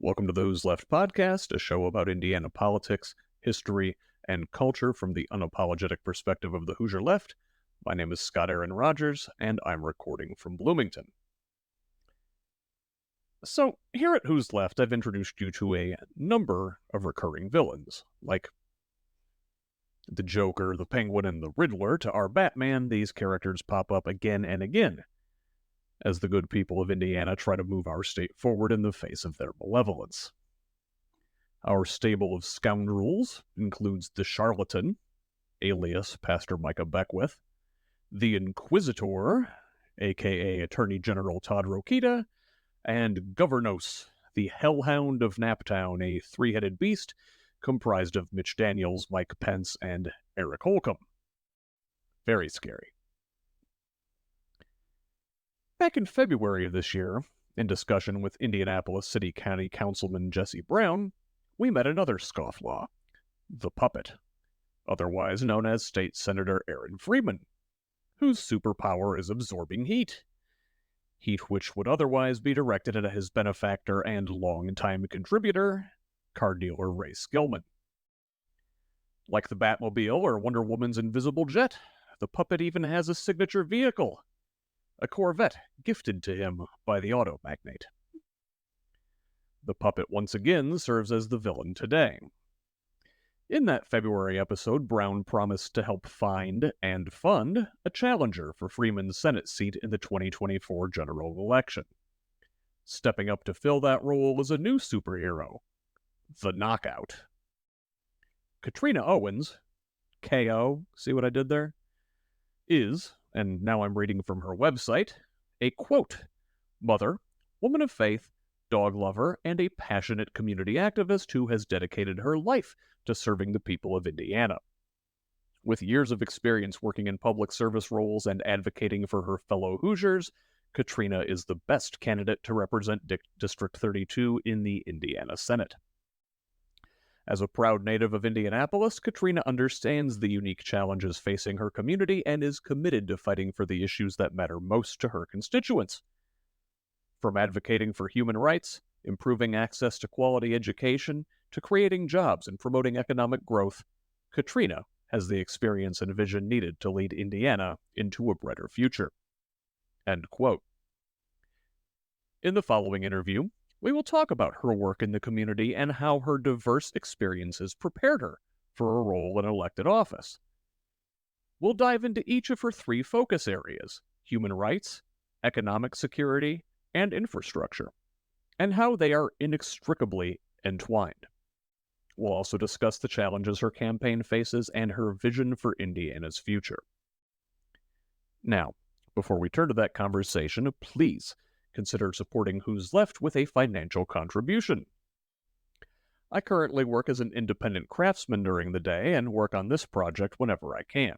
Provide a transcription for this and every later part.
Welcome to the HoosLeft podcast, a show about Indiana politics, history, and culture from the unapologetic perspective of the Hoosier left. My name is Scott Aaron Rogers, and I'm recording from Bloomington. So, here at HoosLeft, I've introduced you to a number of recurring villains, like the Joker, the Penguin, and the Riddler. To our Batman, these characters pop up again and again as the good people of Indiana try to move our state forward in the face of their malevolence. Our stable of scoundrels includes the Charlatan, alias Pastor Micah Beckwith, the Inquisitor, aka Attorney General Todd Rokita, and Governos, the hellhound of Naptown, a three-headed beast comprised of Mitch Daniels, Mike Pence, and Eric Holcomb. Very scary. Back in February of this year, in discussion with Indianapolis City County Councilman Jesse Brown, we met another scofflaw, the puppet, otherwise known as State Senator Aaron Freeman, whose superpower is absorbing heat. Heat which would otherwise be directed at his benefactor and longtime contributor, car dealer Ray Skillman. Like the Batmobile or Wonder Woman's invisible jet, the puppet even has a signature vehicle, a Corvette gifted to him by the auto magnate. The puppet once again serves as the villain today. In that February episode, Brown promised to help find and fund a challenger for Freeman's Senate seat in the 2024 general election. Stepping up to fill that role is a new superhero, the Knockout. Katrina Owens, K.O., see what I did there? Is, and now I'm reading from her website, a quote, mother, woman of faith, dog lover, and a passionate community activist who has dedicated her life to serving the people of Indiana. With years of experience working in public service roles and advocating for her fellow Hoosiers, Katrina is the best candidate to represent District 32 in the Indiana Senate. As a proud native of Indianapolis, Katrina understands the unique challenges facing her community and is committed to fighting for the issues that matter most to her constituents. From advocating for human rights, improving access to quality education, to creating jobs and promoting economic growth, Katrina has the experience and vision needed to lead Indiana into a brighter future. End quote. In the following interview, we will talk about her work in the community and how her diverse experiences prepared her for a role in elected office. We'll dive into each of her three focus areas: human rights, economic security, and infrastructure, and how they are inextricably entwined. We'll also discuss the challenges her campaign faces and her vision for Indiana's future. Now, before we turn to that conversation, please consider supporting HoosLeft with a financial contribution. I currently work as an independent craftsman during the day and work on this project whenever I can.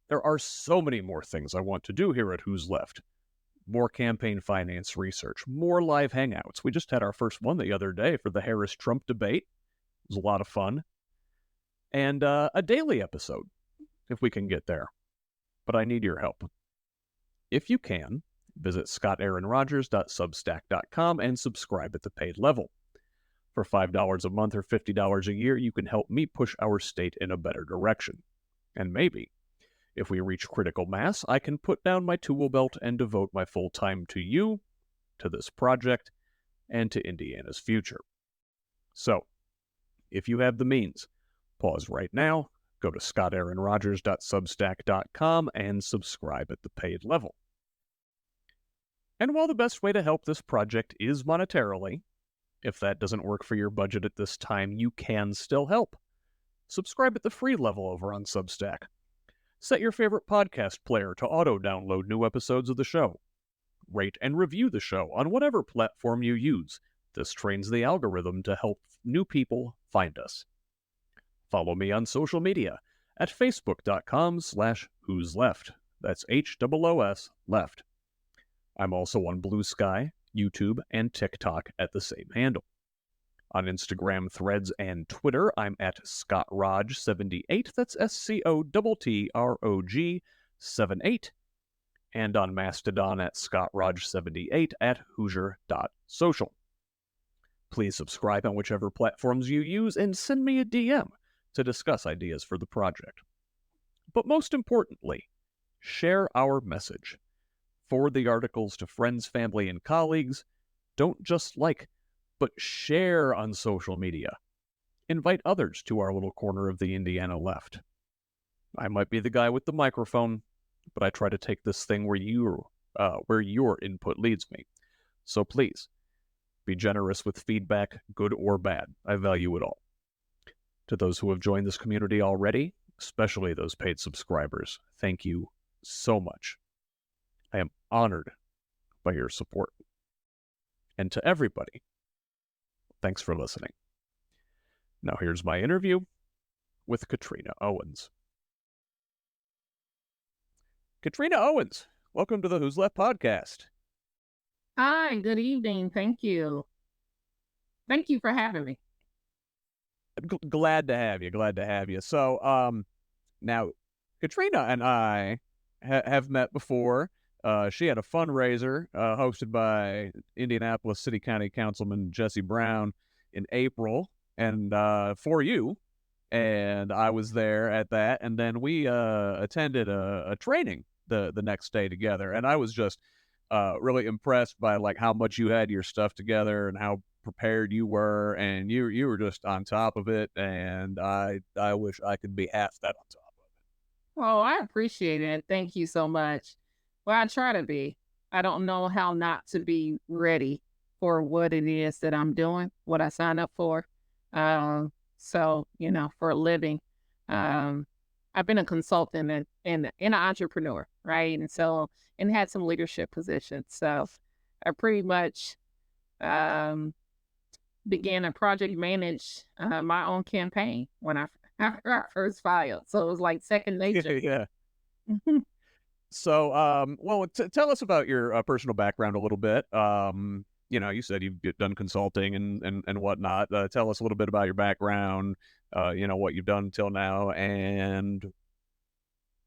There are so many more things I want to do here at HoosLeft. More campaign finance research, more live hangouts. We just had our first one the other day for the Harris-Trump debate. It was a lot of fun. And a daily episode, if we can get there. But I need your help. If you can, visit scottaaronrogers.substack.com and subscribe at the paid level. For $5 a month or $50 a year, you can help me push our state in a better direction. And maybe, if we reach critical mass, I can put down my tool belt and devote my full time to you, to this project, and to Indiana's future. So, if you have the means, pause right now, go to scottaaronrogers.substack.com and subscribe at the paid level. And while the best way to help this project is monetarily, if that doesn't work for your budget at this time, you can still help. Subscribe at the free level over on Substack. Set your favorite podcast player to auto-download new episodes of the show. Rate and review the show on whatever platform you use. This trains the algorithm to help new people find us. Follow me on social media at facebook.com/HoosLeft. That's HOOS left. I'm also on Blue Sky, YouTube, and TikTok at the same handle. On Instagram, Threads, and Twitter, I'm at ScottRog78. That's SCOTTROG78. And on Mastodon at ScottRog78 at Hoosier.social. Please subscribe on whichever platforms you use and send me a DM to discuss ideas for the project. But most importantly, share our message. Forward the articles to friends, family, and colleagues. Don't just like, but share on social media. Invite others to our little corner of the Indiana left. I might be the guy with the microphone, but I try to take this thing where your input leads me. So please, be generous with feedback, good or bad. I value it all. To those who have joined this community already, especially those paid subscribers, thank you so much. I am honored by your support. And to everybody, thanks for listening. Now here's my interview with Katrina Owens. Katrina Owens, welcome to the Who's Left podcast. Hi, good evening. Thank you. Thank you for having me. Glad to have you. So, now, Katrina and I have met before. She had a fundraiser hosted by Indianapolis City County Councilman Jesse Brown in April, and for you, and I was there at that, and then we attended a training the next day together, and I was just really impressed by like how much you had your stuff together and how prepared you were, and you were just on top of it, and I wish I could be half that on top of it. Oh, I appreciate it. Thank you so much. Well, I try to be. I don't know how not to be ready for what it is that I'm doing, what I signed up for. So, for a living, I've been a consultant and an entrepreneur, right? And had some leadership positions. So I pretty much began to project manage my own campaign when I first filed. So it was like second nature. Yeah. So, tell us about your personal background a little bit. You said you've done consulting and whatnot. Tell us a little bit about your background, what you've done till now, and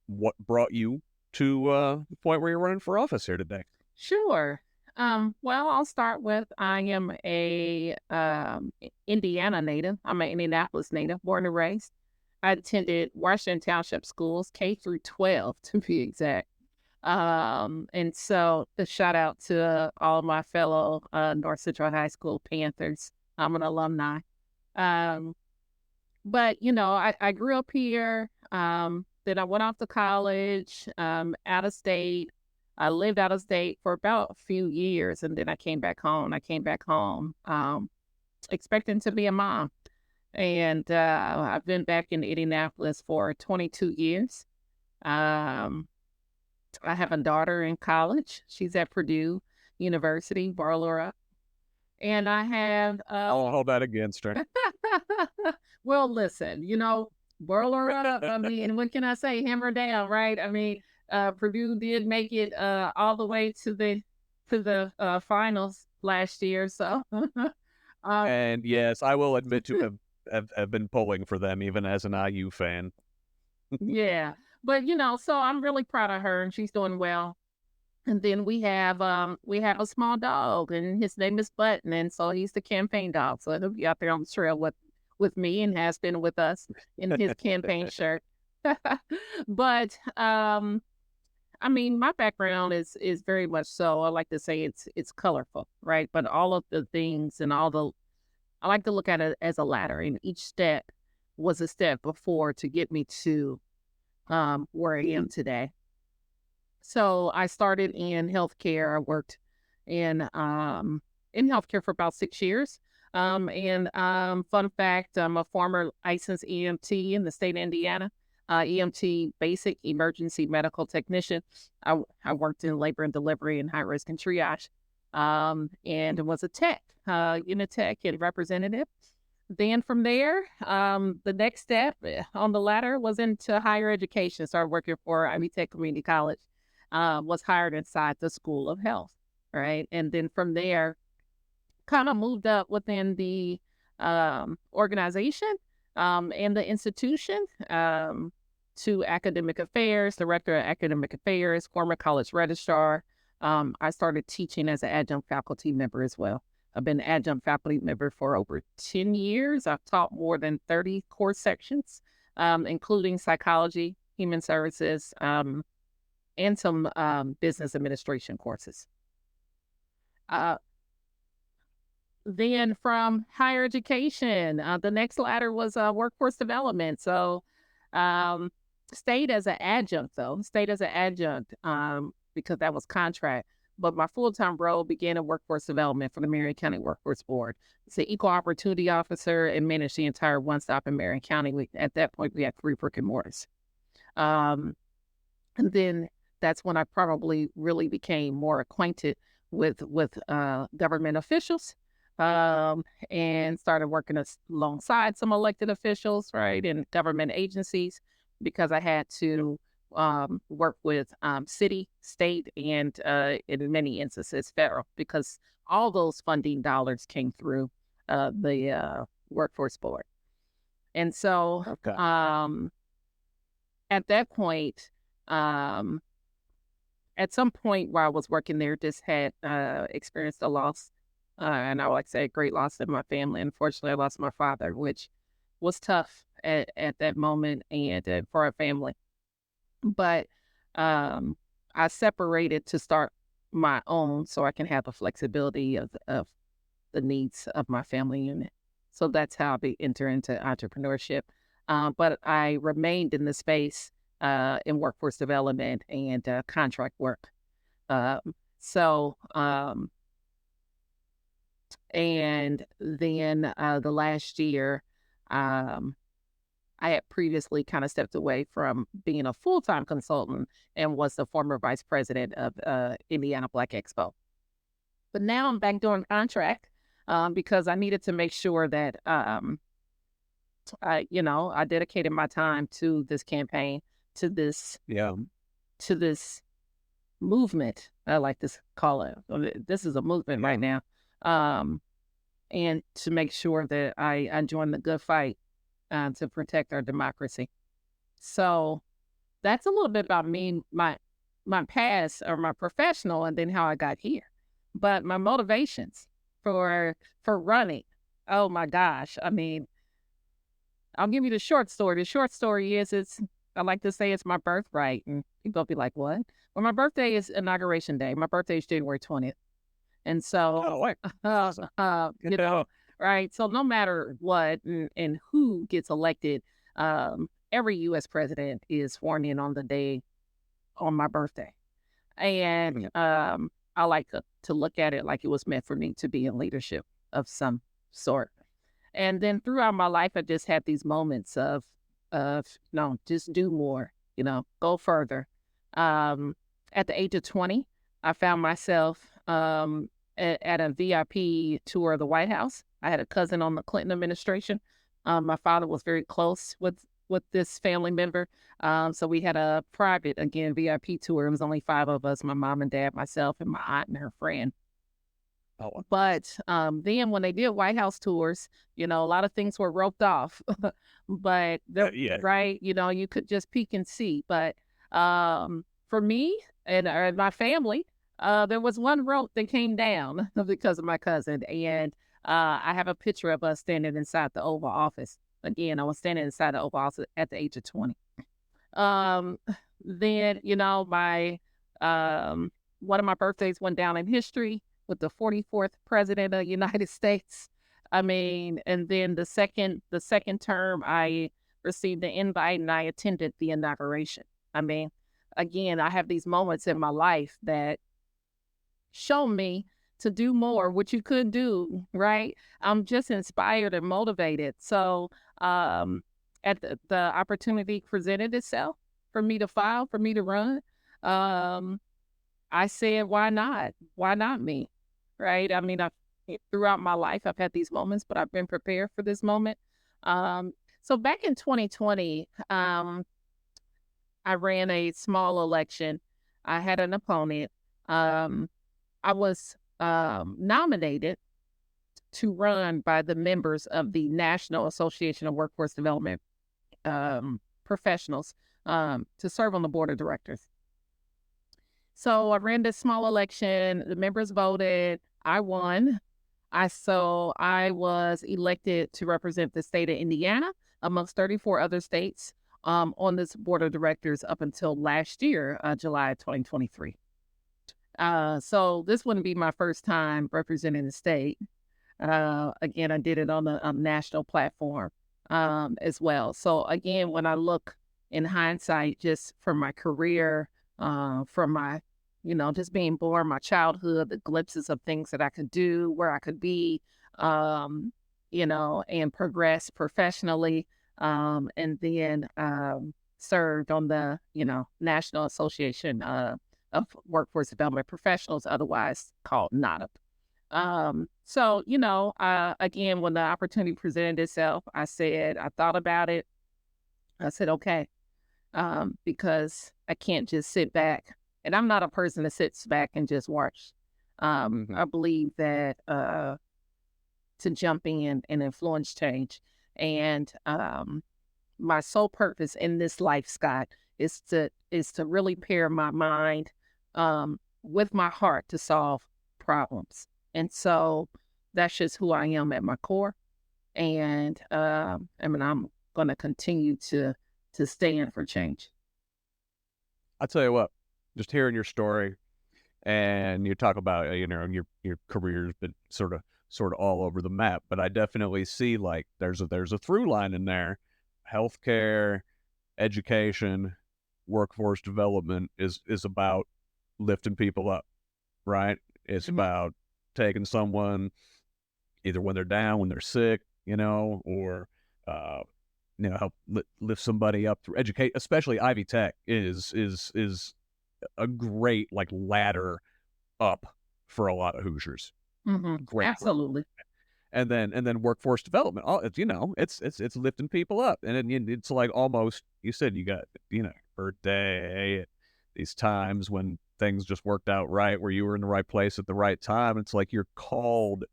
what brought you to the point where you're running for office here today. Sure. Well, I'll start with, I am a Indiana native. I'm an Indianapolis native, born and raised. I attended Washington Township schools, K through 12 to be exact. And so the shout out to all my fellow North Central High School Panthers. I'm an alumni. But, I grew up here. Then I went off to college, out of state. I lived out of state for about a few years, and then I came back home. Expecting to be a mom. And I've been back in Indianapolis for 22 years. I have a daughter in college. She's at Purdue University, Barlow up. And I have... I'll hold that against her. Well, listen, Barlow up. I mean, what can I say? Hammer down, right? I mean, Purdue did make it all the way to the finals last year. So, and yes, I will admit to have been pulling for them, even as an IU fan. Yeah, but so I'm really proud of her, and she's doing well. And then we have a small dog, and his name is Button, and so he's the campaign dog. So he'll be out there on the trail with me, and has been with us in his campaign shirt. But I mean, my background is very much so, I like to say it's colorful, right? But all of the things and I like to look at it as a ladder, and each step was a step before to get me to where I am today. So I started in healthcare. I worked in healthcare for about 6 years. Fun fact, I'm a former licensed EMT in the state of Indiana. EMT, basic emergency medical technician. I worked in labor and delivery and high risk and triage, and was a tech, unit tech and representative. Then from there, the next step on the ladder was into higher education. Started working for Ivy Tech Community College. Was hired inside the School of Health, right? And then from there, kind of moved up within the organization and the institution to academic affairs, director of academic affairs, former college registrar. I started teaching as an adjunct faculty member as well, I've been an adjunct faculty member for over 10 years. I've taught more than 30 course sections, including psychology, human services, and some business administration courses. Then from higher education, the next ladder was workforce development. So stayed as an adjunct, because that was contract. But my full-time role began in workforce development for the Marion County Workforce Board. It's an equal opportunity officer and managed the entire one-stop in Marion County. At that point, we had 3 brick and mortars. And then that's when I probably really became more acquainted with government officials, and started working alongside some elected officials, right, in government agencies, because I had to work with city, state, and in many instances federal, because all those funding dollars came through the workforce board. And so at that point, at some point while I was working there, just had experienced a loss, and I would like to say a great loss in my family. Unfortunately, I lost my father, which was tough at that moment and for our family. But I separated to start my own so I can have the flexibility of the needs of my family unit. So that's how I enter into entrepreneurship. But I remained in the space in workforce development and contract work. And then the last year, I had previously kind of stepped away from being a full-time consultant and was the former vice president of Indiana Black Expo. But now I'm back doing contract because I needed to make sure that I dedicated my time to this campaign, to this movement. I like to call it. This is a movement right now, and to make sure that I join the good fight to protect our democracy. So that's a little bit about me, my past or my professional, and then how I got here. But my motivations for running, oh my gosh! I mean, I'll give you the short story. The short story is I like to say it's my birthright, and people will be like, "What?" Well, my birthday is Inauguration Day. My birthday is January 20th, and so right. So no matter what and who gets elected, every U.S. president is sworn in on the day on my birthday, and I like to look at it like it was meant for me to be in leadership of some sort. And then throughout my life, I just had these moments of no, just do more, go further. At the age of 20, I found myself at a VIP tour of the White House. I had a cousin on the Clinton administration. My father was very close with this family member. So we had a private, again, VIP tour. It was only 5 of us, my mom and dad, myself, and my aunt and her friend. Oh. But then when they did White House tours, a lot of things were roped off. But, right, you could just peek and see. But for me and my family, there was one rope that came down because of my cousin. And I have a picture of us standing inside the Oval Office. Again, I was standing inside the Oval Office at the age of 20. Then, my one of my birthdays went down in history with the 44th president of the United States. I mean, and then the second term, I received the invite and I attended the inauguration. I mean, again, I have these moments in my life that show me to do more, which you could do, right? I'm just inspired and motivated. So at the opportunity presented itself for me to file, for me to run, I said, why not? Why not me? Right? I mean, throughout my life, I've had these moments, but I've been prepared for this moment. So back in 2020, I ran a small election. I had an opponent. I was nominated to run by the members of the National Association of Workforce Development Professionals to serve on the board of directors. So I ran this small election. The members voted. I won. I was elected to represent the state of Indiana amongst 34 other states on this board of directors up until last year, July 2023. So this wouldn't be my first time representing the state. Again, I did it on a national platform as well. So again, when I look in hindsight, just from my career, from my, just being born, my childhood, the glimpses of things that I could do, where I could be, and progress professionally, and then served on the, National Association of Workforce Development Professionals, otherwise called NADP. So, again, when the opportunity presented itself, I thought about it. I said, okay, because I can't just sit back. And I'm not a person that sits back and just watch. I believe that to jump in and influence change. And my sole purpose in this life, Scott, is to really pair my mind with my heart to solve problems. And so that's just who I am at my core. And I'm going to continue to stand for change. I'll tell you what, just hearing your story and you talk about, your career's been sort of all over the map, but I definitely see like there's a through line in there. Healthcare, education, workforce development is about lifting people up, right? It's about taking someone either when they're down, when they're sick, or help lift somebody up through educate. Especially Ivy Tech is a great like ladder up for a lot of Hoosiers. Great, absolutely. And then workforce development. It's lifting people up, and it's like almost, you said you got birthday, these times when things just worked out right, where you were in the right place at the right time. It's like you're called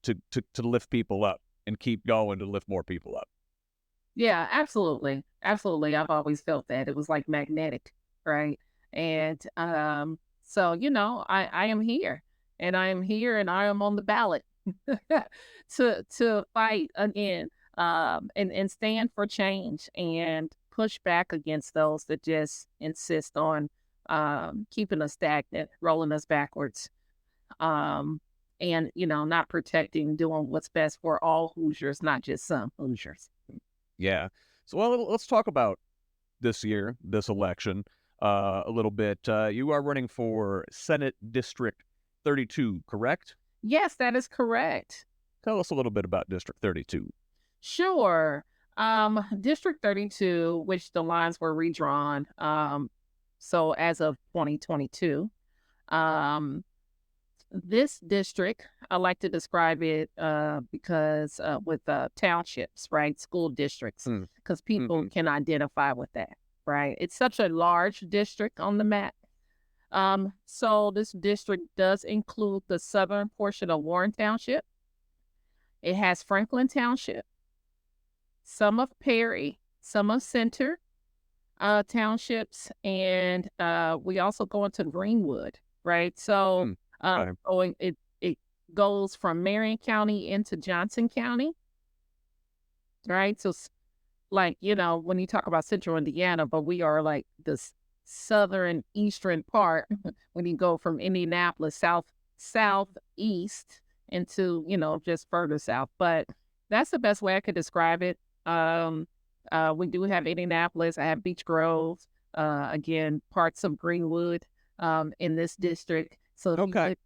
to lift people up and keep going to lift more people up. Yeah, absolutely. Absolutely. I've always felt that. It was like magnetic, right? And so, I am here, and I am here, and I am on the ballot to fight again, and stand for change and push back against those that just insist on keeping us stagnant, rolling us backwards, and not protecting, doing what's best for all Hoosiers, not just some Hoosiers. Yeah. So, well, let's talk about this election a little bit. You are running for Senate District 32, correct? Yes, that is correct. Tell us a little bit about District 32. Sure. District 32, which the lines were redrawn, so as of 2022, this district, I like to describe it because with townships, right? School districts, because people can identify with that, right? It's such a large district on the map. So this district does include the southern portion of Warren Township. It has Franklin Township, some of Perry, some of Center townships, and we also go into Greenwood, right? So it goes from Marion County into Johnson County, right? So like, when you talk about central Indiana, but we are like this southern eastern part when you go from Indianapolis southeast into just further south. But that's the best way I could describe it. We do have Indianapolis. I have Beech Grove, again, parts of Greenwood in this district. So okay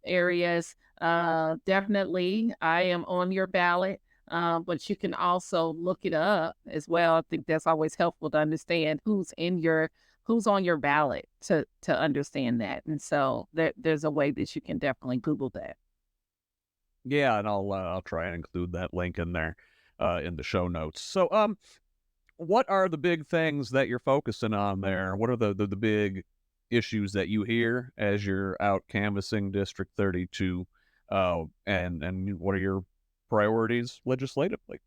areas, definitely I am on your ballot. But you can also look it up as well. I think that's always helpful to understand who's on your ballot to understand that. And so there's a way that you can definitely Google that. Yeah, and I'll try and include that link in there in the show notes. So what are the big things that you're focusing on there? What are the big issues that you hear as you're out canvassing District 32? And what are your priorities legislatively?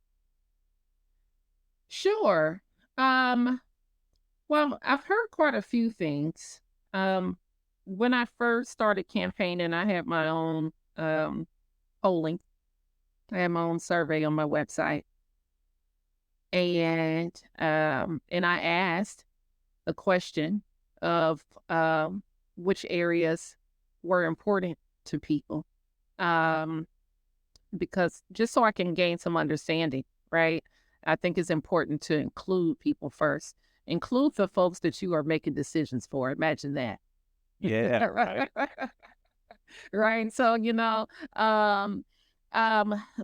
Sure. Well, I've heard quite a few things. When I first started campaigning, I had my own polling. I have my own survey on my website. And I asked the question of which areas were important to people. Because just so I can gain some understanding, right? I think it's important to include people first. Include the folks that you are making decisions for. Imagine that. Yeah. Right. Right. So,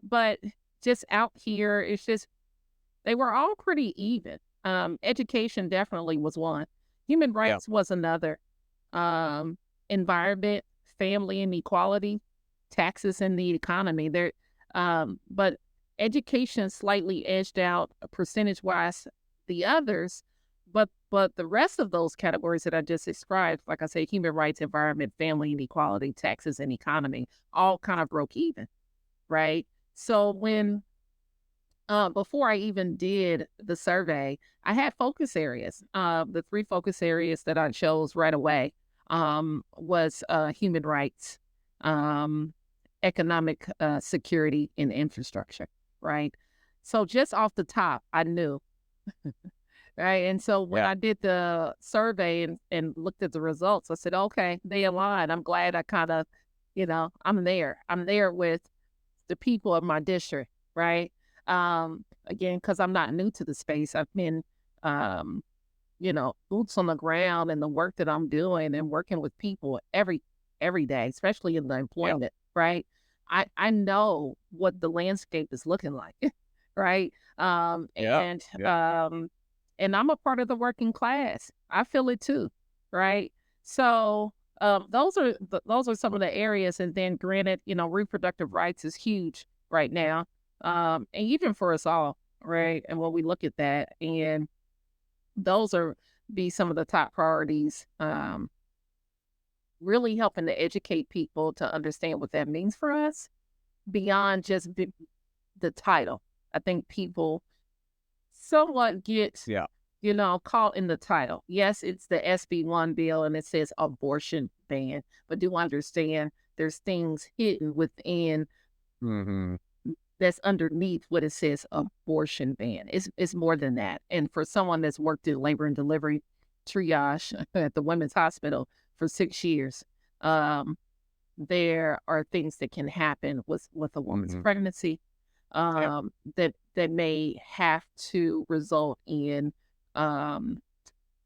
but just out here, it's just, they were all pretty even. Education definitely was one. Human rights was another. Environment, family inequality, taxes, and the economy. But education slightly edged out percentage-wise the others. But the rest of those categories that I just described, like I say, human rights, environment, family inequality, taxes, and economy, all kind of broke even, right? So when before I even did the survey, I had focus areas. The 3 focus areas that I chose right away was human rights, economic security, and infrastructure, right? So just off the top, I knew, right? And so when I did the survey and looked at the results, I said, okay, they align. I'm glad I kind of, I'm there. I'm there with the people of my district, right? Again, because I'm not new to the space. I've been, boots on the ground, and the work that I'm doing and working with people every day, especially in the employment, right? I know what the landscape is looking like, right? And I'm a part of the working class. I feel it too, right? So those are some of the areas. And then, granted, reproductive rights is huge right now, and even for us all, right? And when we look at that, and those be some of the top priorities. Really helping to educate people to understand what that means for us beyond just the title. I think people somewhat get, caught in the title. Yes, it's the SB1 bill and it says abortion ban, but do understand there's things hidden within that's underneath what it says abortion ban. It's more than that. And for someone that's worked in labor and delivery triage at the Women's Hospital for 6 years, there are things that can happen with a woman's pregnancy that may have to result in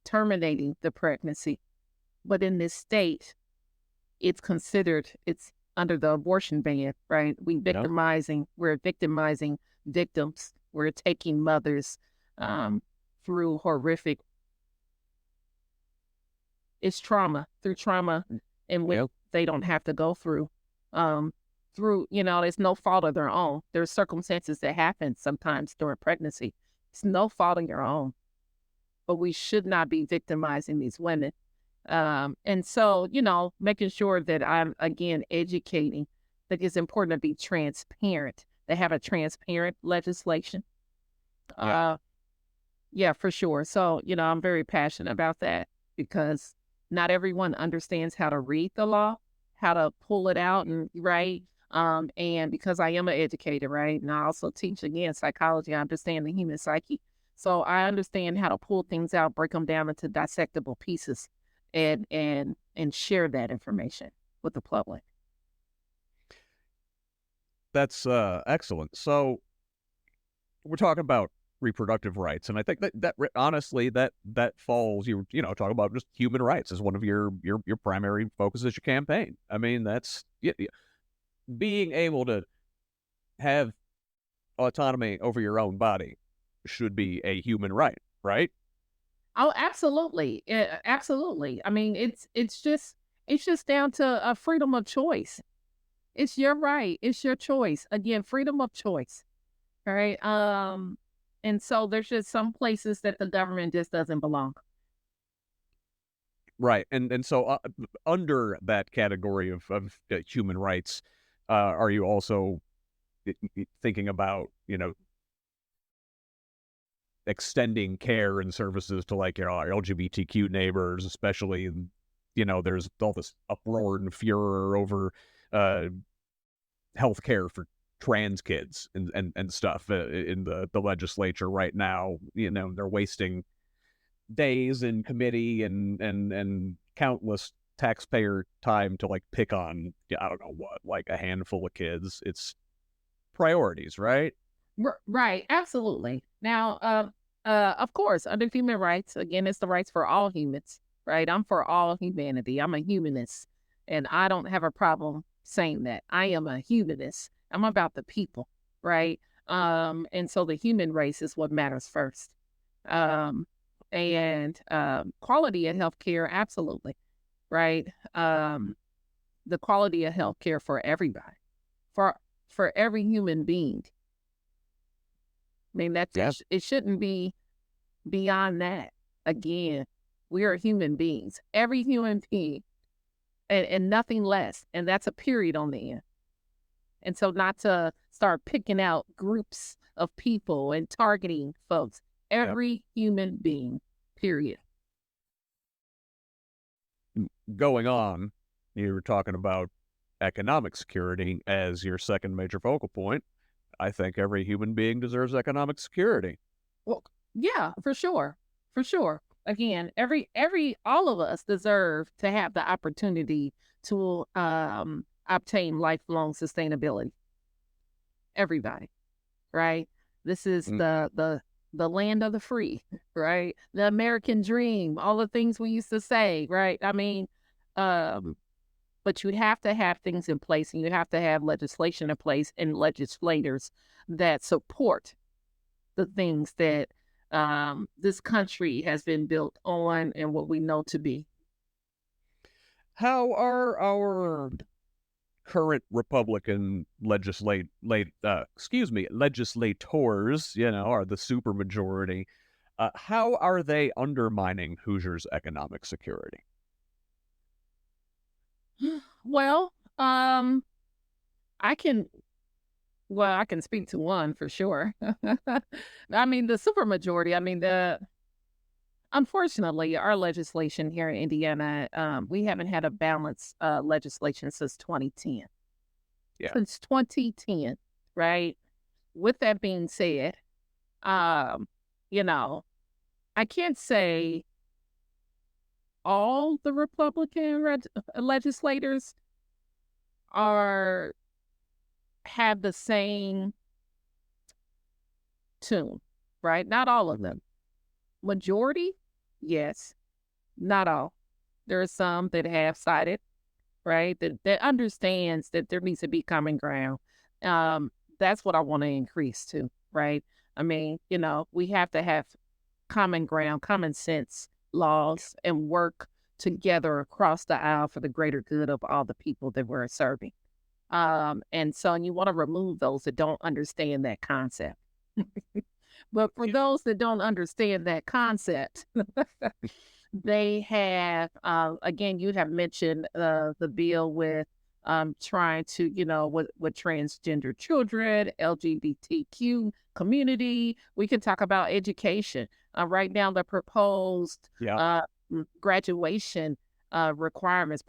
terminating the pregnancy. But in this state, it's under the abortion ban, right? We're victimizing victims. We're taking mothers through horrific, it's trauma, in which they don't have to go through. There's no fault of their own. There's circumstances that happen sometimes during pregnancy. It's no fault of your own. But we should not be victimizing these women. And so, making sure that I'm, again, educating that it's important to be transparent, to have a transparent legislation. For sure. So, I'm very passionate about that because not everyone understands how to read the law, how to pull it out, and and because I am an educator, right? And I also teach, again, psychology. I understand the human psyche. So I understand how to pull things out, break them down into dissectable pieces, and share that information with the public. That's excellent. So we're talking about reproductive rights, and I think that honestly that falls, talking about just human rights as one of your primary focuses as your campaign. I mean, that's being able to have autonomy over your own body should be a human right, right? Oh, absolutely. Absolutely. I mean, it's just down to a freedom of choice. It's your right. It's your choice. Again, freedom of choice. All right. And so there's just some places that the government just doesn't belong. Right. And so under that category of human rights, are you also thinking about, extending care and services to like our LGBTQ neighbors, especially, there's all this uproar and furor over health care for trans kids and stuff in the legislature right now. They're wasting days in committee and countless taxpayer time to like pick on, I don't know what, like a handful of kids. It's priorities, right? Right, absolutely. Now, of course, under human rights, again, it's the rights for all humans, right? I'm for all humanity. I'm a humanist, and I don't have a problem saying that. I am a humanist. I'm about the people, right? And so the human race is what matters first. And quality of healthcare, absolutely, right? The quality of healthcare for everybody, for every human being. I mean, it shouldn't be beyond that. Again, we are human beings, every human being, and nothing less. And that's a period on the end. And so not to start picking out groups of people and targeting folks, every human being, period. Going on, you were talking about economic security as your second major focal point. I think every human being deserves economic security. Well, yeah, for sure. For sure. Again, all of us deserve to have the opportunity to obtain lifelong sustainability. Everybody, right? This is the land of the free, right? The American dream, all the things we used to say, right? I mean, but you have to have things in place, and you have to have legislation in place and legislators that support the things that this country has been built on and what we know to be. How are our current Republican legislators, are the supermajority? How are they undermining Hoosiers' economic security? Well, I can speak to one for sure. I mean, the supermajority, unfortunately, our legislation here in Indiana, we haven't had a balanced legislation since 2010. Yeah. Since 2010, right? With that being said, I can't say all the Republican legislators have the same tune, right? Not all of them. Majority, yes. Not all. There are some that have sided, right? That understands that there needs to be common ground. That's what I want to increase to, right? I mean, we have to have common ground, common sense laws, and work together across the aisle for the greater good of all the people that we're serving. And you want to remove those that don't understand that concept. But for those that don't understand that concept, they have, again, you have mentioned the bill with trying to, with transgender children, LGBTQ community. We can talk about education. Right now, the proposed graduation requirements,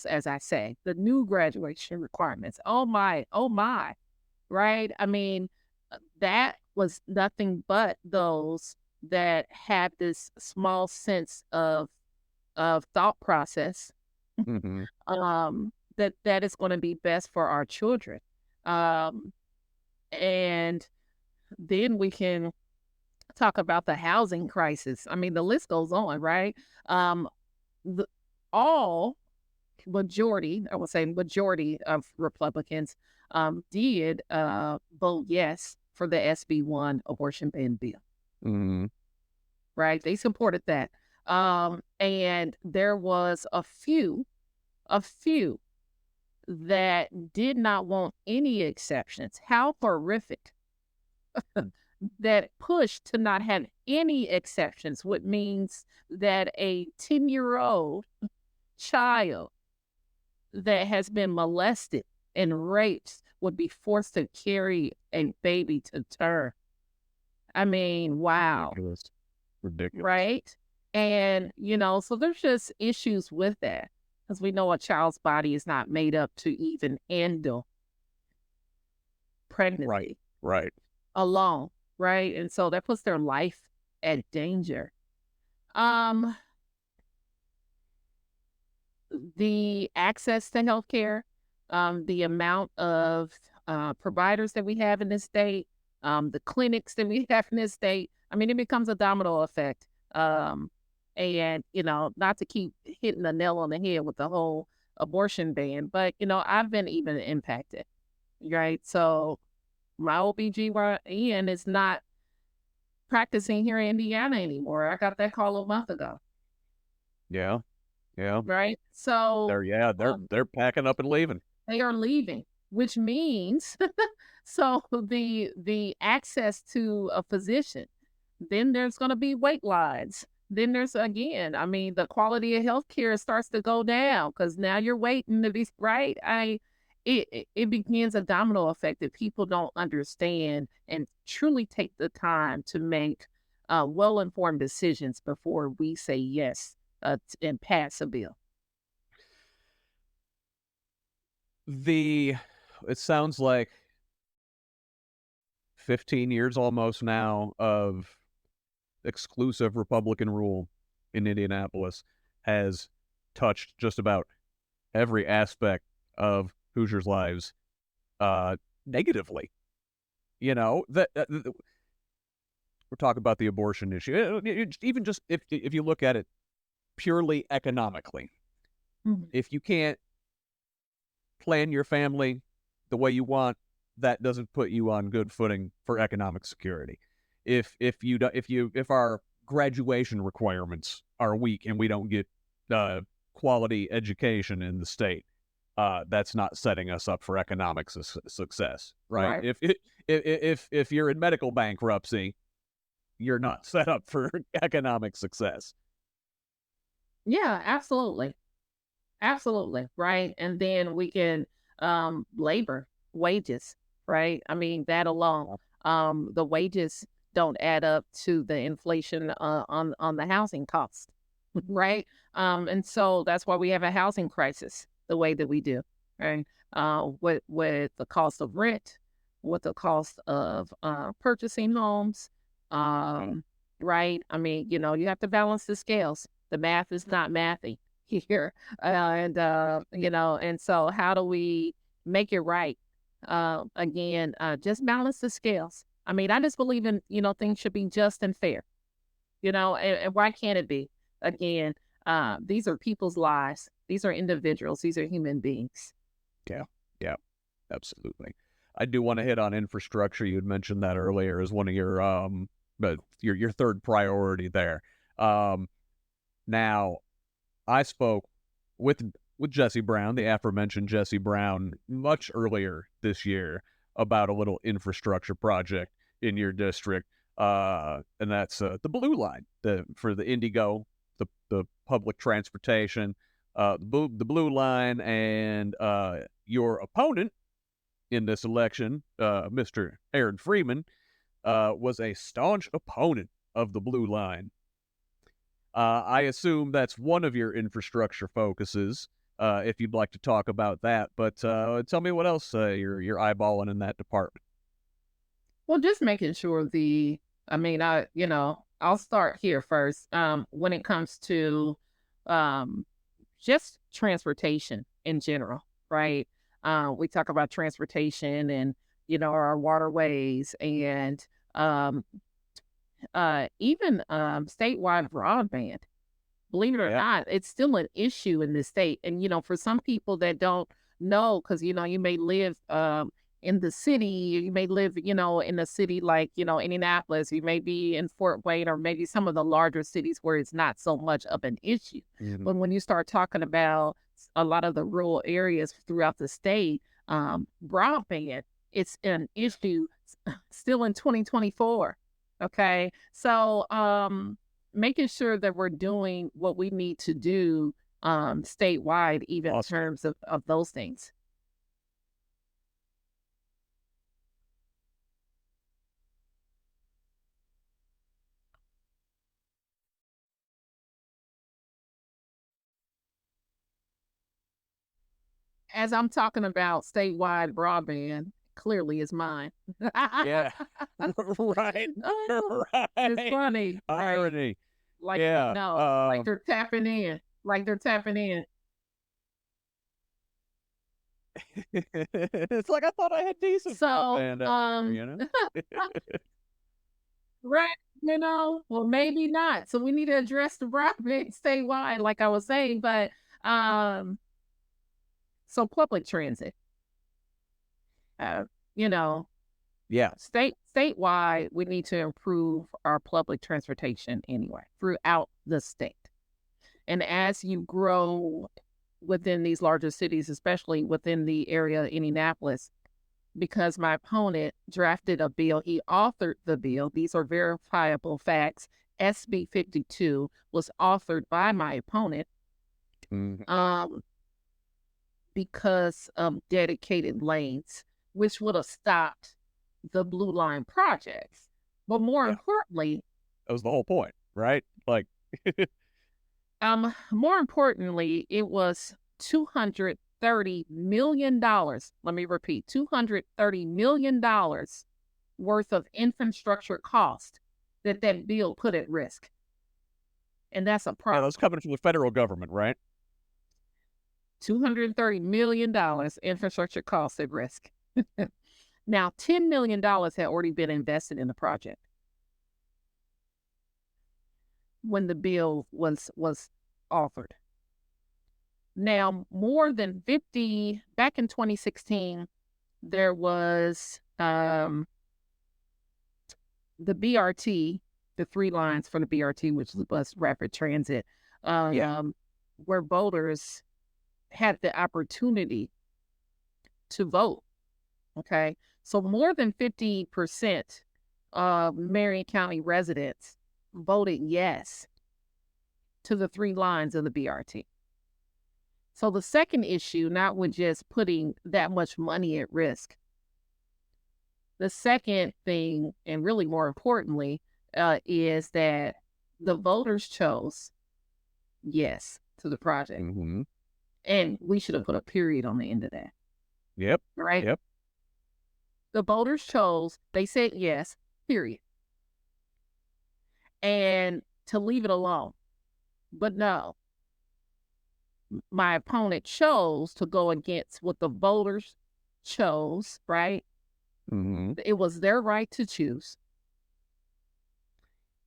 as I say, the new graduation requirements. Oh my, right? I mean, that was nothing but those that have this small sense of thought process that is going to be best for our children. And then we can talk about the housing crisis. I mean, the list goes on, right? Majority of Republicans did vote yes for the SB1 abortion ban bill. Mm-hmm. Right? They supported that. And there was a few that did not want any exceptions. How horrific. That pushed to not have any exceptions, which means that a 10-year-old child that has been molested and raped would be forced to carry a baby to term. I mean, wow. Ridiculous. Right? And, so there's just issues with that, because we know a child's body is not made up to even handle pregnancy Right. alone, right? And so that puts their life at danger. Um, the access to healthcare, the amount of providers that we have in this state, the clinics that we have in this state. I mean, it becomes a domino effect. And, not to keep hitting the nail on the head with the whole abortion ban, but, I've been even impacted, right? So my OBGYN is not practicing here in Indiana anymore. I got that call a month ago, Yeah. Yeah. right? So They're packing up and leaving. they are leaving, which means so the access to a physician, then there's going to be wait lines. Then there's again, I mean, the quality of healthcare starts to go down because now you're waiting to be right. It begins a domino effect if people don't understand and truly take the time to make well-informed decisions before we say yes and pass a bill. It sounds like 15 years almost now of exclusive Republican rule in Indianapolis has touched just about every aspect of Hoosiers' lives negatively. We're talking about the abortion issue. Even just if you look at it purely economically, if you can't plan your family the way you want, that doesn't put you on good footing for economic security. If our graduation requirements are weak and we don't get quality education in the state, that's not setting us up for economic success, right? If you're in medical bankruptcy, you're not set up for economic success. Yeah, absolutely. Absolutely, right? And then we can labor, wages, right? I mean, that alone. The wages don't add up to the inflation on the housing cost, right? And so that's why we have a housing crisis the way that we do, right? With the cost of rent, with the cost of purchasing homes, right? I mean, you have to balance the scales. The math is not mathy here. And so how do we make it right? Again, just balance the scales. I mean, I just believe in, things should be just and fair, and why can't it be? Again, these are people's lives. These are individuals. These are human beings. Yeah, absolutely. I do want to hit on infrastructure. You had mentioned that earlier as one of your third priority there. Now, I spoke with Jesse Brown, the aforementioned Jesse Brown, much earlier this year about a little infrastructure project in your district, and that's the Blue Line, for the Indigo, the public transportation, the Blue Line, and your opponent in this election, Mr. Aaron Freeman, was a staunch opponent of the Blue Line. I assume that's one of your infrastructure focuses, if you'd like to talk about that. But tell me what else you're eyeballing in that department. Well, just making sure I'll start here first. When it comes to just transportation in general, right? We talk about transportation and, our waterways and even statewide broadband. Believe it or not, it's still an issue in this state. And, for some people that don't know, because, you may live in the city, you may live, in a city like, Indianapolis, you may be in Fort Wayne or maybe some of the larger cities where it's not so much of an issue. Mm-hmm. But when you start talking about a lot of the rural areas throughout the state, broadband, it's an issue still in 2024. Okay. So, making sure that we're doing what we need to do statewide, even in terms of those things. As I'm talking about statewide broadband, clearly is mine. Yeah. Right. It's funny. Irony. Like, Yeah. no, like they're tapping in. Like they're tapping in. It's like I thought I had decent So, broadband out there, you know? right, well, maybe not. So we need to address the broadband statewide, like I was saying. But so public transit, uh, you know, Yeah. statewide, we need to improve our public transportation anyway throughout the state. And as you grow within these larger cities, especially within the area of Indianapolis, because my opponent drafted a bill, he authored the bill. These are verifiable facts. SB 52 was authored by my opponent because of dedicated lanes, which would have stopped the Blue Line projects. But more importantly, that was the whole point, right? Like, more importantly, it was $230 million. Let me repeat, $230 million worth of infrastructure cost that bill put at risk. And that's a problem. that's coming from the federal government, right? $230 million infrastructure costs at risk. Now, $10 million had already been invested in the project when the bill was offered. Now, more than 50, back in 2016, there was the BRT, the 3 lines for the BRT, which is the bus rapid transit, where voters had the opportunity to vote. Okay. So more than 50% of Marion County residents voted yes to the 3 lines of the BRT. So the second issue, not with just putting that much money at risk, the second thing, and really more importantly, is that the voters chose yes to the project. And we should have put a period on the end of that. Yep. Right? Yep. The voters chose, they said yes, period. And to leave it alone. But no, my opponent chose to go against what the voters chose, right? It was their right to choose.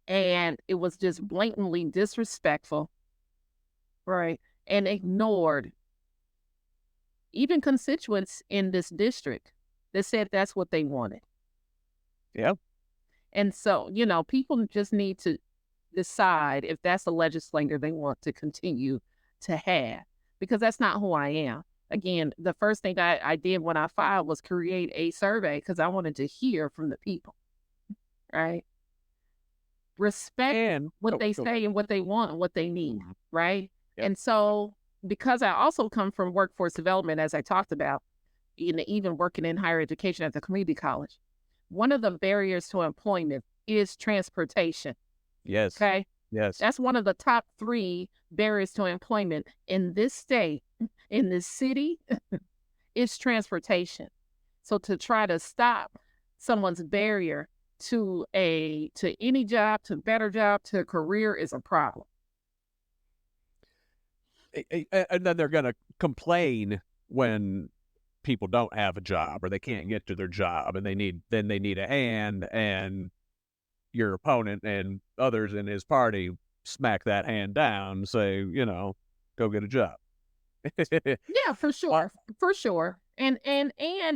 And it was just blatantly disrespectful, right? And ignored even constituents in this district that said that's what they wanted. Yeah. And so, people just need to decide if that's a legislator they want to continue to have, because that's not who I am. Again, the first thing I did when I filed was create a survey because I wanted to hear from the people, right? Respect what they say and what they want and what they need, right? Yep. And so, because I also come from workforce development, as I talked about, even working in higher education at the community college, one of the barriers to employment is transportation. Yes. Okay. Yes. That's one of the top 3 barriers to employment in this state, in this city, is transportation. So to try to stop someone's barrier to any job, to better job, to a career is a problem. And then they're going to complain when people don't have a job or they can't get to their job and they need a hand, and your opponent and others in his party smack that hand down and say, go get a job. Yeah, for sure. For sure. And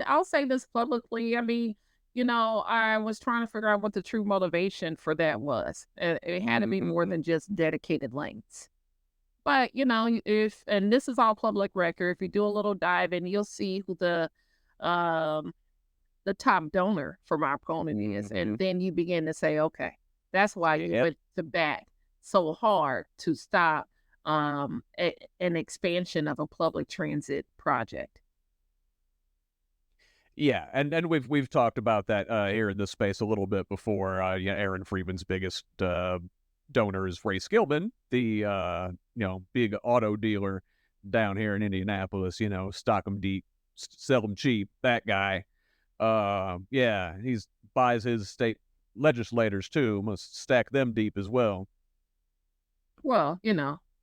I'll say this publicly. I mean, I was trying to figure out what the true motivation for that was. It had to be more than just dedicated lanes. But, and this is all public record, if you do a little dive in, you'll see who the top donor for my opponent is. And then you begin to say, okay, that's why you went to bat so hard to stop an expansion of a public transit project. Yeah, and we've talked about that here in this space a little bit before. Aaron Freeman's biggest donor is Ray Skillman, the big auto dealer down here in Indianapolis. Stock them deep, sell them cheap. That guy. Yeah, he's buys his state legislators too. Must stack them deep as well. Well,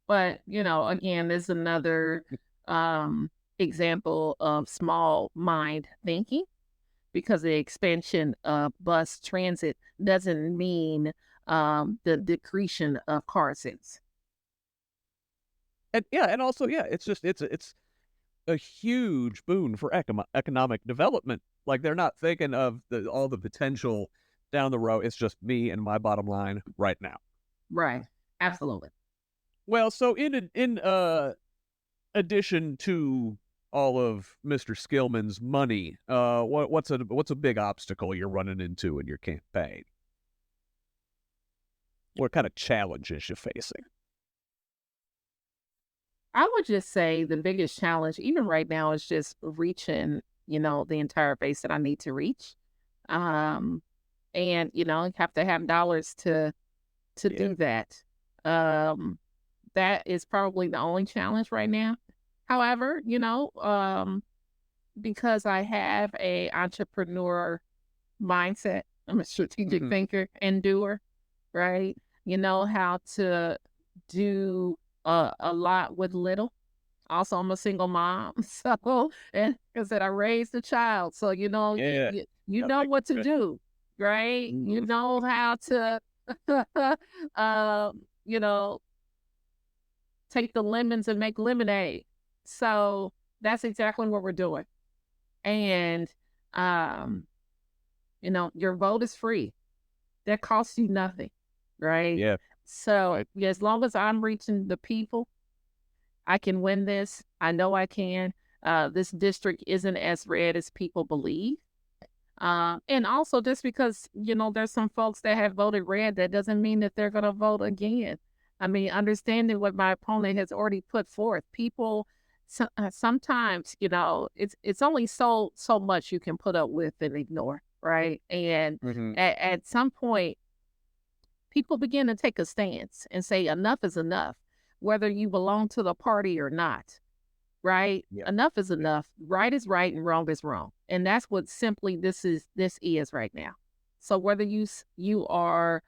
but again, there's another um example of small mind thinking, because the expansion of bus transit doesn't mean the decretion of car sales. And also, yeah, it's a huge boon for economic development. Like, they're not thinking of all the potential down the road. It's just me and my bottom line right now. Right. Absolutely. Well, so in addition to all of Mr. Skillman's money, what's a big obstacle you're running into in your campaign? What kind of challenges you facing? I would just say the biggest challenge, even right now, is just reaching, the entire base that I need to reach. Um, and, you have to have dollars to Yeah. do that. That is probably the only challenge right now. However, because I have a entrepreneur mindset, I'm a strategic Mhm. thinker and doer, right? You know how to do a lot with little. Also, I'm a single mom, so, and because I raised a child, so Yeah. you Yeah, know like, what to do, right? You mhm. know how to, you know, take the lemons and make lemonade. So that's exactly what we're doing. And um, your vote is free. That costs you nothing, right? Yeah. So Right. yeah, as long as I'm reaching the people, I can win this. I know I can. This district isn't as red as people believe. And also, just because, there's some folks that have voted red, that doesn't mean that they're going to vote again. I mean, understanding what my opponent has already put forth, people, sometimes, it's only so much you can put up with and ignore, right? And Mhm. at some point, people begin to take a stance and say enough is enough, whether you belong to the party or not, right? Yeah. Enough is Yeah. enough. Right is right and wrong is wrong. And that's what simply this is right now. So whether you are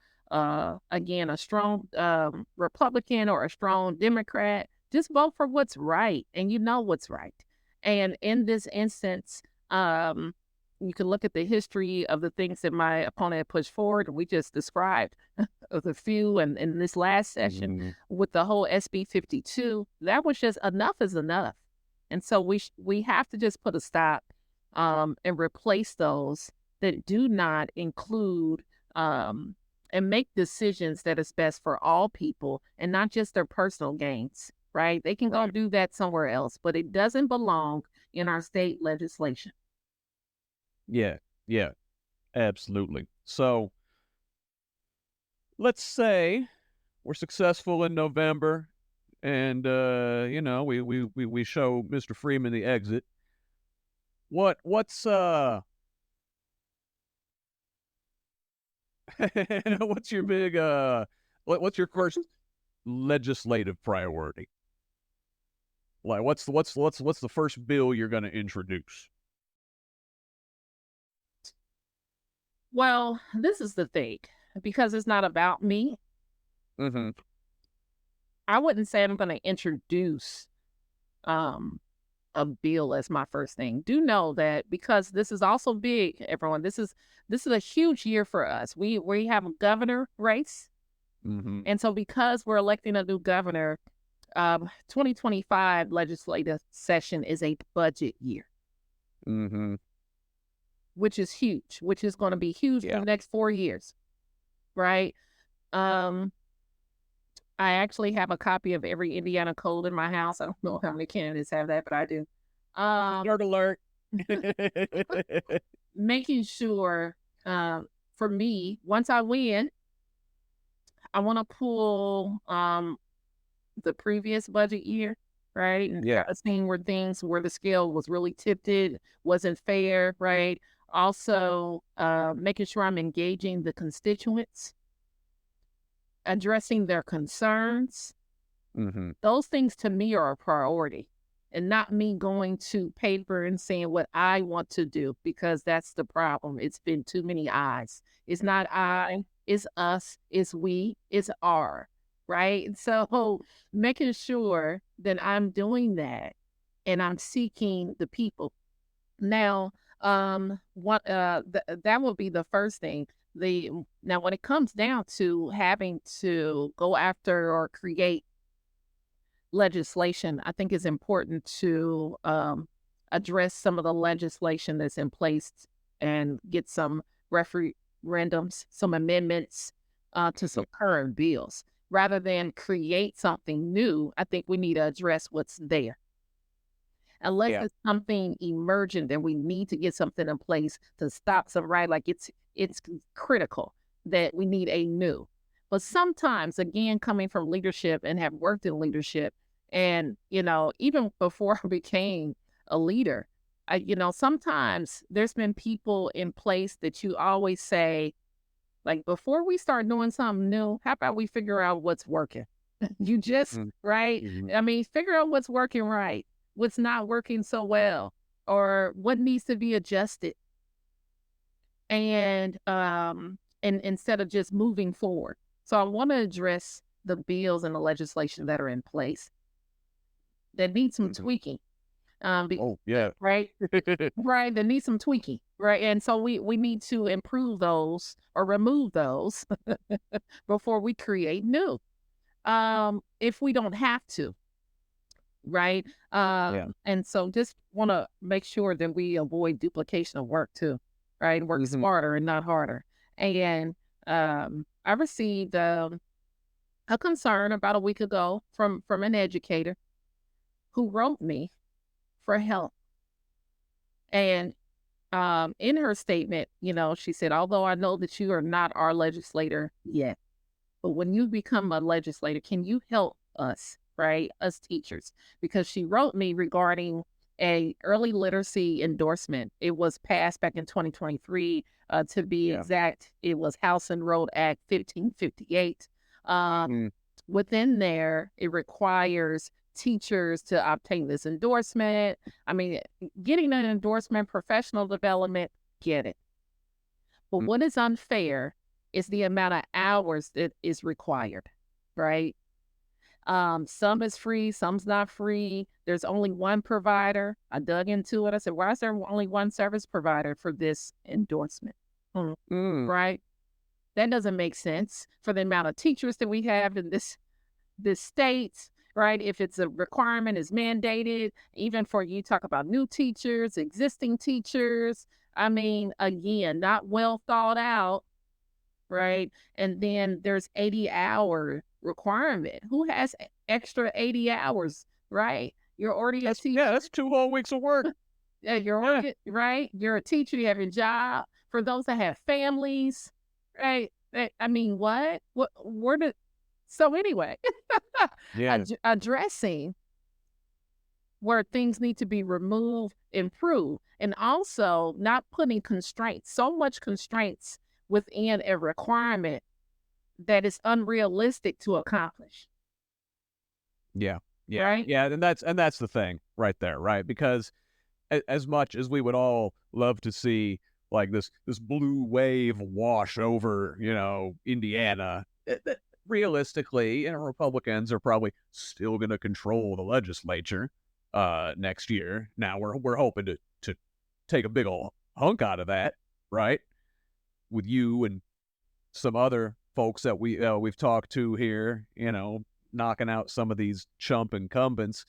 again a strong Republican or a strong Democrat, just vote for what's right, and you know what's right. And in this instance, um you can look at the history of the things that my opponent had pushed forward, and we just described of the few and in this last session Mhm. with the whole SB 52. That was just enough is enough. And so we have to just put a stop and replace those that do not include um, and make decisions that is best for all people and not just their personal gains, right? They can go Right. do that somewhere else, but it doesn't belong in our state legislation. Yeah. Yeah. Absolutely. So let's say we're successful in November, and we show Mr. Freeman the exit. What's what's your big what's your first legislative priority? Like, what's the first bill you're going to introduce? Well, this is the thing, because it's not about me. Mm-hmm. I wouldn't say I'm going to introduce um, a bill as my first thing. Do know that, because this is also big, everyone. This is a huge year for us. We have a governor race, Mm-hmm. and so because we're electing a new governor, 2025 legislative session is a budget year, Mm-hmm. which is huge, which is going to be huge for Yeah. the next 4 years, right? Um, I actually have a copy of every Indiana code in my house. I don't know how many candidates have that, but I do. Um, Nerd alert. Making sure, for me, once I win, I want to pull the previous budget year, right? And Yeah. seeing where the scale was really tipped, it wasn't fair, right? Also, making sure I'm engaging the constituents, addressing their concerns. Mm-hmm. Those things to me are a priority. and not me going to paper and saying what I want to do, because that's the problem. It's been too many I's. It's not I, it's us, it's we, it's our, right? So making sure that I'm doing that and I'm seeking the people. Now, that will be the first thing. Now when it comes down to having to go after or create legislation, I think it's important to address some of the legislation that's in place and get some referendums, some amendments to some current bills. Rather than create something new, I think we need to address what's there. Unless it's something emergent, then we need to get something in place to stop some, right? Like it's critical that we need a new. But sometimes, again, coming from leadership and have worked in leadership, and, even before I became a leader, sometimes there's been people in place that you always say, like, before we start doing something new, how about we figure out what's working? You just, right? Mhm. I mean, figure out what's working right, what's not working so well, or what needs to be adjusted. And instead of just moving forward. So I want to address the bills and the legislation that are in place that need some tweaking. Oh, yeah. Right? Right. That need some tweaking. Right. And so we need to improve those or remove those before we create new. If we don't have to. Right. And so just want to make sure that we avoid duplication of work too. Right. Work smarter and not harder. And I received a concern about a week ago from an educator who wrote me for help. And in her statement, she said, although I know that you are not our legislator yet, but when you become a legislator, can you help us, right? Us teachers, because she wrote me regarding a early literacy endorsement. It was passed back in 2023. To be exact, it was House and Road Act 1558. Within there, it requires teachers to obtain this endorsement. I mean, getting an endorsement, professional development, get it. But what is unfair is the amount of hours that is required, right? Some is free, some's not free. There's only one provider. I dug into it. I said, why is there only one service provider for this endorsement? Right? That doesn't make sense for the amount of teachers that we have in this state, right? If it's a requirement, is mandated, even for you talk about new teachers, existing teachers. I mean, again, not well thought out, right? And then there's 80-hour requirement. Who has extra 80 hours, right? You're already a teacher. Yeah, that's 2 whole weeks of work. Yeah, you're already, right? You're a teacher, you have your job. For those that have families, right? I mean, what? So anyway, addressing where things need to be removed, improved, and also not putting constraints, so much constraints within a requirement that is unrealistic to accomplish. Yeah. Right? Yeah, and that's the thing right there, right? Because as much as we would all love to see like this blue wave wash over, Indiana, realistically, Republicans are probably still going to control the legislature next year. Now we're hoping to take a big old hunk out of that, right? With you and some other folks that we've talked to here, knocking out some of these chump incumbents.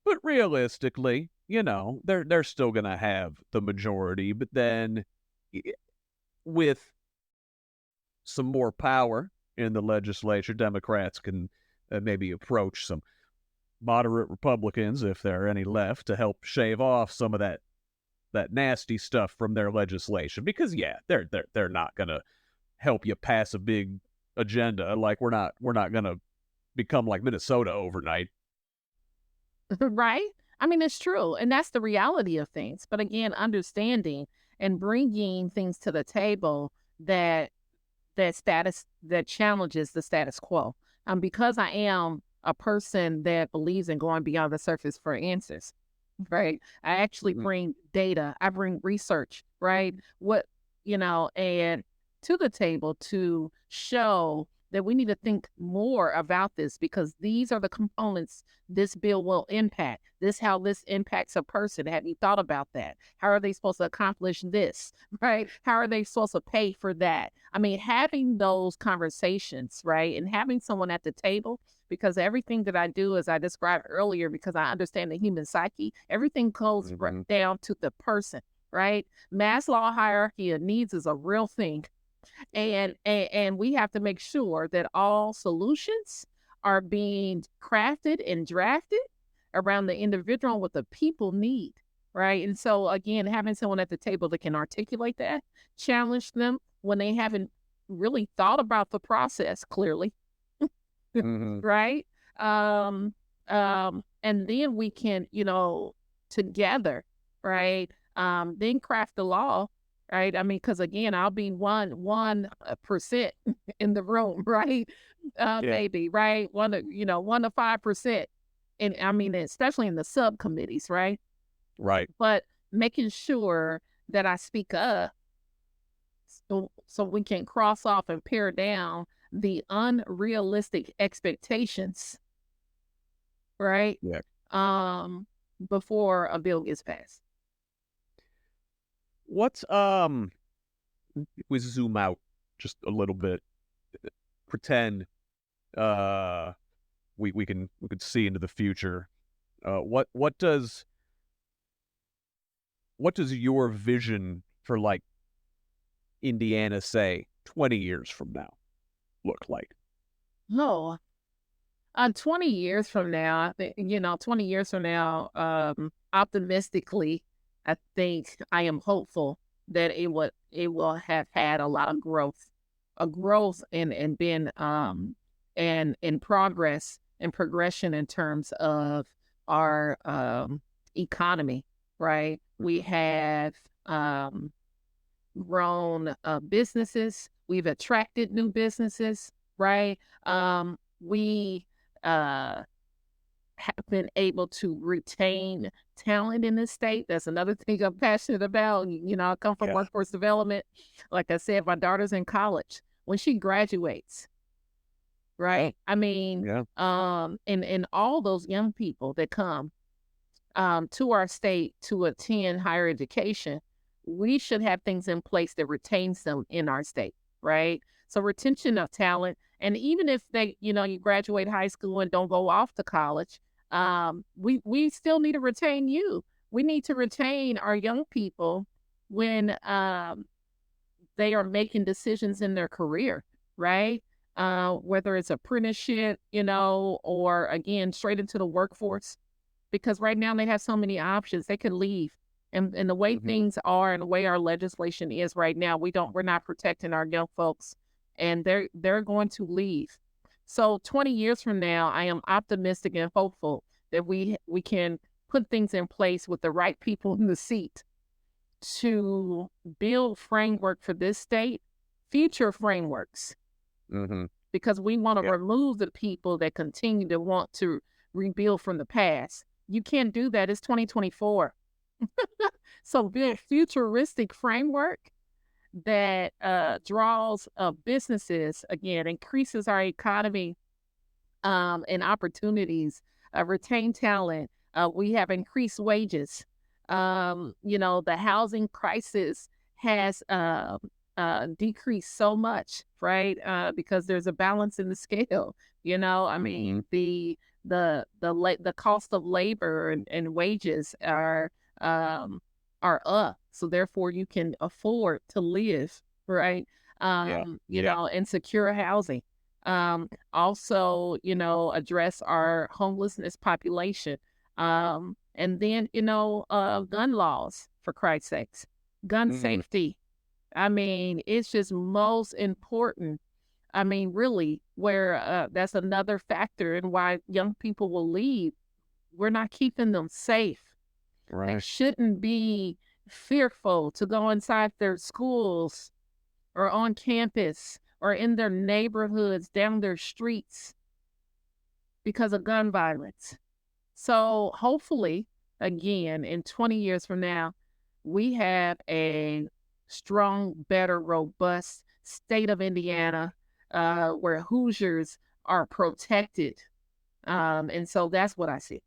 But realistically, they're still going to have the majority. But then with some more power in the legislature, Democrats can maybe approach some moderate Republicans, if there are any left, to help shave off some of that nasty stuff from their legislation. Because they're not going to help you pass a big agenda. Like we're not going to become like Minnesota overnight. Right? I mean, it's true. And that's the reality of things. But again, understanding and bringing things to the table that challenges the status quo. Because I am a person that believes in going beyond the surface for answers, right? I actually Mhm. bring data, I bring research, right? And to the table to show that we need to think more about this because these are the components this bill will impact. How this impacts a person. Have you thought about that? How are they supposed to accomplish this, right? How are they supposed to pay for that? I mean, having those conversations, right? And having someone at the table because everything that I do, as I described earlier, because I understand the human psyche, everything goes right Mhm. down to the person, right? Maslow hierarchy of needs is a real thing. And we have to make sure that all solutions are being crafted and drafted around the individual and what the people need, right? And so again, having someone at the table that can articulate that, challenge them when they haven't really thought about the process clearly, Mhm. right? Um, and then we can, together, right? Then craft the law, right? I mean, because again, I'll be 1% in the room, right? Yeah. Maybe, right? 1 to 5%, and I mean, especially in the subcommittees, right? Right. But making sure that I speak up so we can cross off and pare down the unrealistic expectations, right? Yeah. Um, before a bill gets passed. What's if we zoom out just a little bit, pretend uh we could see into the future. What does your vision for like Indiana, say 20 years from now, look like? No, 20 years from now, I think, 20 years from now, optimistically, I think I am hopeful that it will have had a lot of growth, a growth and been and in progress and progression in terms of our economy, right? We have um grown businesses, we've attracted new businesses, right? We uh have been able to retain talent in this state. That's another thing I'm passionate about. I come from Yeah. workforce development. Like I said, my daughter's in college. When she graduates, right? I mean, Yeah. and all those young people that come to our state to attend higher education, we should have things in place that retains them in our state, right? So retention of talent, and even if you graduate high school and don't go off to college, we still need to retain you. We need to retain our young people when they are making decisions in their career, right? Whether it's apprenticeship, or again straight into the workforce because right now they have so many options. They could leave. And the way Mhm. things are and the way our legislation is right now, we're not protecting our young folks and they're going to leave. So 20 years from now, I am optimistic and hopeful that we can put things in place with the right people in the seat to build framework for this state, future frameworks, Mhm. because we want to Yeah. remove the people that continue to want to rebuild from the past. You can't do that. It's 2024. So build futuristic framework that draws businesses again, increases our economy and opportunities, retain talent. We have increased wages. The housing crisis has decreased so much, right? Because there's a balance in the scale. I mean, Mhm. the cost of labor and wages are up, so therefore you can afford to live, right? Yeah. Yeah. And secure housing. Also, address our homelessness population. And then, gun laws, for Christ's sakes, gun Mhm. safety. I mean, it's just most important. I mean, really, where that's another factor in why young people will leave. We're not keeping them safe. They Right. shouldn't be fearful to go inside their schools or on campus or in their neighborhoods, down their streets because of gun violence. So hopefully, again, in 20 years from now, we have a strong, better, robust state of Indiana where Hoosiers are protected. And so that's what I see.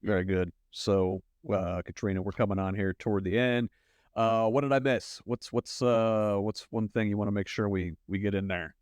Very good. So, Katrina, we're coming on here toward the end. What did I miss? What's one thing you want to make sure we get in there?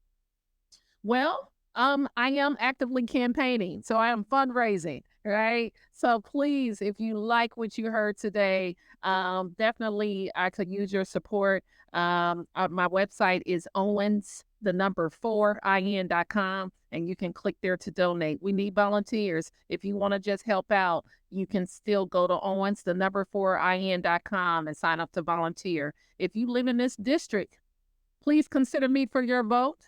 Well, I am actively campaigning, so I am fundraising, right? So please, if you like what you heard today, definitely I could use your support. My website is owens4in.com, and you can click there to donate. We need volunteers. If you want to just help out, you can still go to owens4in.com and sign up to volunteer. If you live in this district, please consider me for your vote.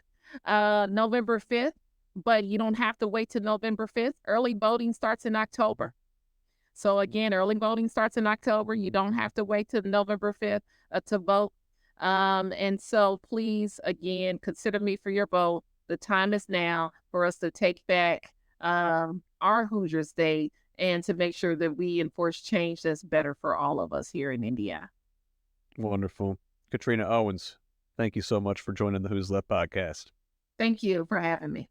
November 5th, but you don't have to wait till November 5th. Early voting starts in October. So again, early voting starts in October. You don't have to wait till November 5th to vote. And so please, again, consider me for your vote. The time is now for us to take back our Hoosier state and to make sure that we enforce change that's better for all of us here in Indiana. Wonderful. Katrina Owens, thank you so much for joining the HoosLeft podcast. Thank you for having me.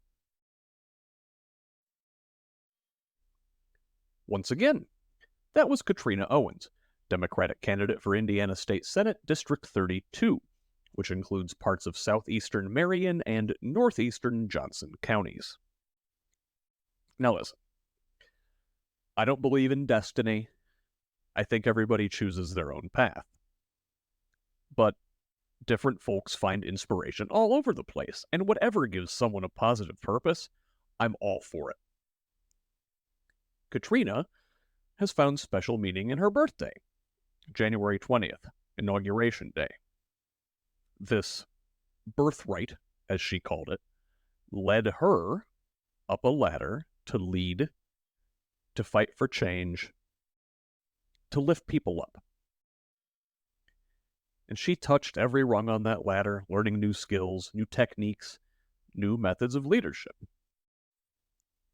Once again, that was Katrina Owens, Democratic candidate for Indiana State Senate District 32, which includes parts of southeastern Marion and northeastern Johnson counties. Now listen, I don't believe in destiny. I think everybody chooses their own path. But different folks find inspiration all over the place, and whatever gives someone a positive purpose, I'm all for it. Katrina has found special meaning in her birthday, January 20th, Inauguration Day. This birthright, as she called it, led her up a ladder to lead, to fight for change, to lift people up. And she touched every rung on that ladder, learning new skills, new techniques, new methods of leadership.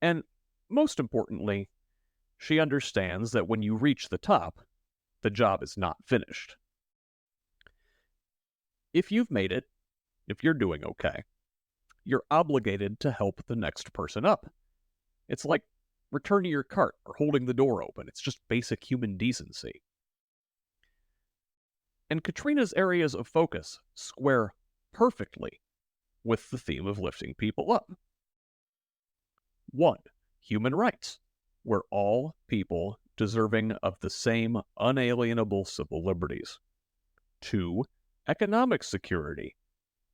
And most importantly, she understands that when you reach the top, the job is not finished. If you've made it, if you're doing okay, you're obligated to help the next person up. It's like returning your cart or holding the door open. It's just basic human decency. And Katrina's areas of focus square perfectly with the theme of lifting people up. 1. Human rights, where all people deserving of the same unalienable civil liberties. 2. Economic security.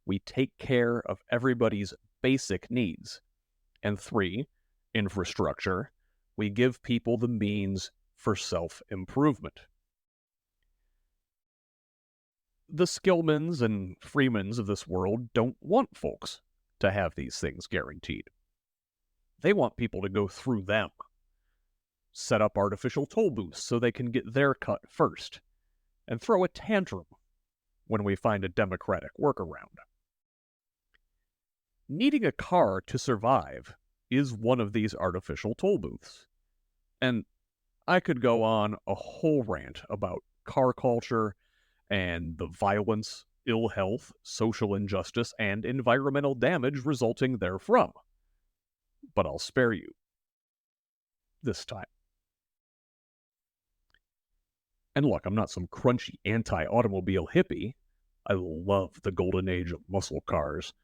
We take care of everybody's basic needs. And 3. Infrastructure. We give people the means for self-improvement. The Skillmans and Freemans of this world don't want folks to have these things guaranteed. They want people to go through them. Set up artificial toll booths so they can get their cut first, and throw a tantrum when we find a democratic workaround. Needing a car to survive is one of these artificial toll booths. And I could go on a whole rant about car culture and the violence, ill health, social injustice, and environmental damage resulting therefrom. But I'll spare you. This time. And look, I'm not some crunchy anti-automobile hippie. I love the golden age of muscle cars.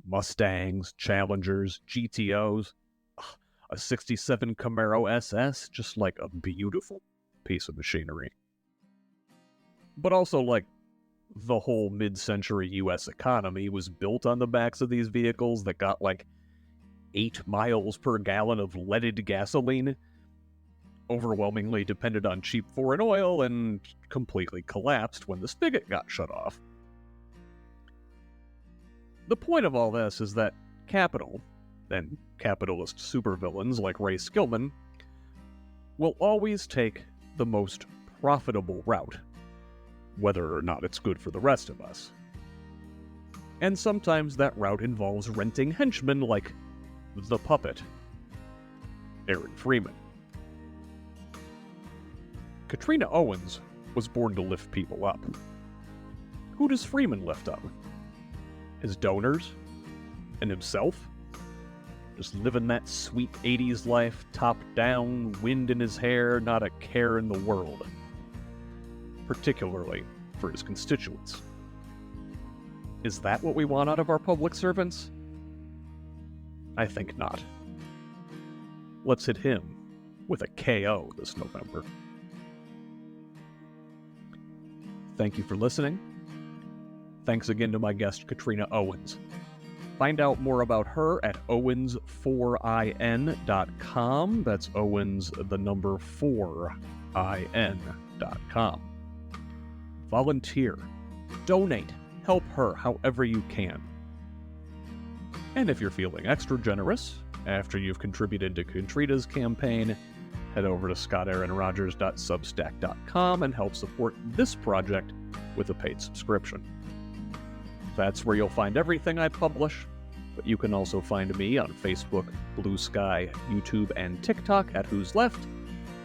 Mustangs, Challengers, GTOs. A 67 Camaro SS, just like a beautiful piece of machinery. But also, like, the whole mid-century U.S. economy was built on the backs of these vehicles that got, like, 8 miles per gallon of leaded gasoline, overwhelmingly depended on cheap foreign oil, and completely collapsed when the spigot got shut off. The point of all this is that capital, and capitalist supervillains like Ray Skillman, will always take the most profitable route, whether or not it's good for the rest of us. And sometimes that route involves renting henchmen like the puppet, Aaron Freeman. Katrina Owens was born to lift people up. Who does Freeman lift up? His donors? And himself? Just living that sweet 80s life, top down, wind in his hair, not a care in the world. Particularly for his constituents. Is that what we want out of our public servants? I think not. Let's hit him with a KO this November. Thank you for listening. Thanks again to my guest, Katrina Owens. Find out more about her at owens4in.com. That's Owens, the number 4in.com. Volunteer. Donate. Help her however you can. And if you're feeling extra generous, after you've contributed to Katrina's campaign, head over to scottaaronrogers.substack.com and help support this project with a paid subscription. That's where you'll find everything I publish, but you can also find me on Facebook, Blue Sky, YouTube, and TikTok at HoosLeft,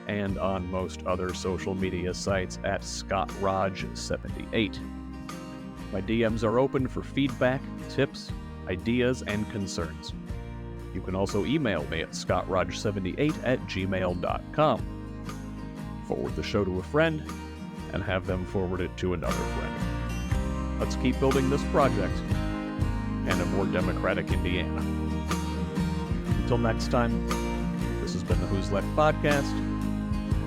and on most other social media sites at ScottRog78. My DMs are open for feedback, tips, ideas, and concerns. You can also email me at scottrog78@gmail.com. Forward the show to a friend, and have them forward it to another friend. Let's keep building this project and a more democratic Indiana. Until next time, this has been the Who's Left podcast.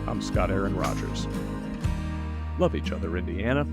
I'm Scott Aaron Rogers. Love each other, Indiana.